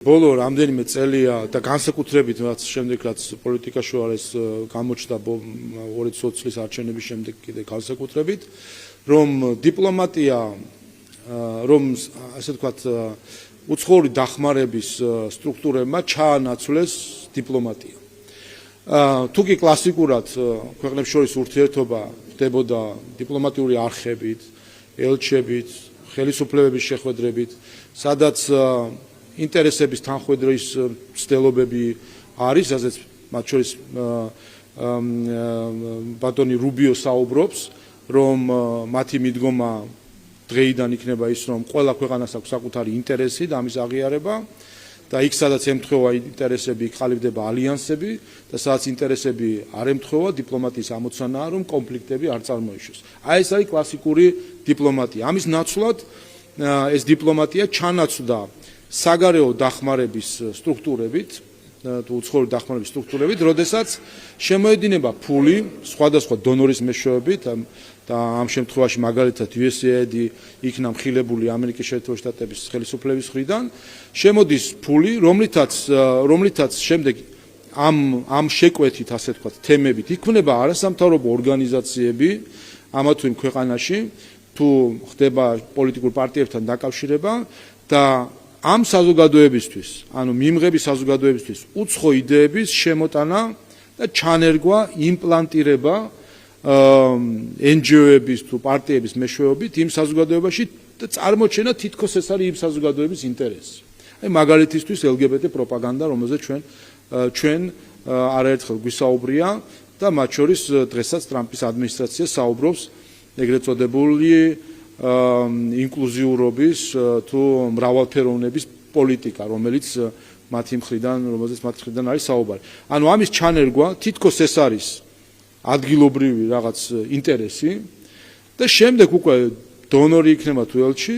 ბოლო რამდენიმე წელია და განსაკუთრებით რაც შემდეგ რაც პოლიტიკაში ვარ ეს გამოჩნდა 2020 წლის არჩევნების შემდეგ კიდე განსაკუთრებით რომ დიპლომატია რომ ასე ვთქვათ უცხოური დახმარების სტრუქტურებმა ჩაანაცვლეს დიპლომატია. თუკი კლასიკურად ქვეყნებს შორის ურთიერთობა ხდებოდა დიპლომატიური არხებით, ელჩებით, ხელისუფლებების შეხვედრებით, სადაც ინტერესების თანხვედრის ცდილობები არის, ასეც მათ შორის ბატონი რუბიო საუბრობს, რომ მათი მიდგომა დღეიდან იქნება ის, რომ ყველა ქვეყანას აქვს საკუთარი ინტერესი და ამის აღიარება და იქ სადაც ემთხვევა ინტერესები, იქ ყალიბდება ალიანსები და სადაც ინტერესები არ ემთხვევა, დიპლომატიის ამოცანაა, რომ კონფლიქტები არ წარმოიშოს. აი ეს არის კლასიკური დიპლომატია. ამის ნაცვლად ეს დიპლომატია ჩანაცვდა საგარეო დახმარების სტრუქტურებით, უცხოური დახმარების სტრუქტურებით, როდესაც შემოედინება ფული სხვადასხვა დონორის მეშვეობით და ამ შემთხვევაში მაგალითად USAID იქნა მხილებული ამერიკის შეერთებული შტატების ხელისუფლების მხრიდან, შემოდის ფული, რომლითაც შემდეგ ამ შეკვეთით, ასე ვთქვათ, თემებით იქმნება არასამთავრობო ორგანიზაციები ამა თუ იმ ქვეყანაში, თუ ხდება პოლიტიკურ პარტიებთან დაკავშირება და ამ საზოგადოებისთვის, ანუ მიმღების საზოგადოებისთვის უცხო იდეების შემოტანა და ჩანერგვა, იმპლანტირება NGO-ების თუ პარტიების მეშვეობით იმ საზოგადოებაში და წარმოჩენა თითქოს ეს არის იმ საზოგადოების ინტერესი. აი მაგალითისთვის LGBT პროპაგანდა, რომელზეც ჩვენ არაერთხელ გვისაუბრია და მათ შორის დღესაც ტრამპის ადმინისტრაცია საუბრობს ეგრეთ წოდებული ინკლუზიურობის თუ მრავალფეროვნების პოლიტიკა, რომელიც მათი მხრიდან არის საუბარი. ანუ ამის ჩანერგვა თითქოს ეს არის ადგილობრივი რაღაც ინტერესი და შემდეგ უკვე დონორი იქნება თუ ელჩი,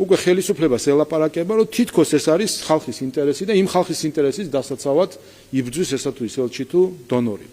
უკვე ხელისუფლებას ელაპარაკება, რომ თითქოს ეს არის ხალხის ინტერესი და იმ ხალხის ინტერესის დასაცავად იბრძვის ესა თუ ის ელჩი თუ დონორი.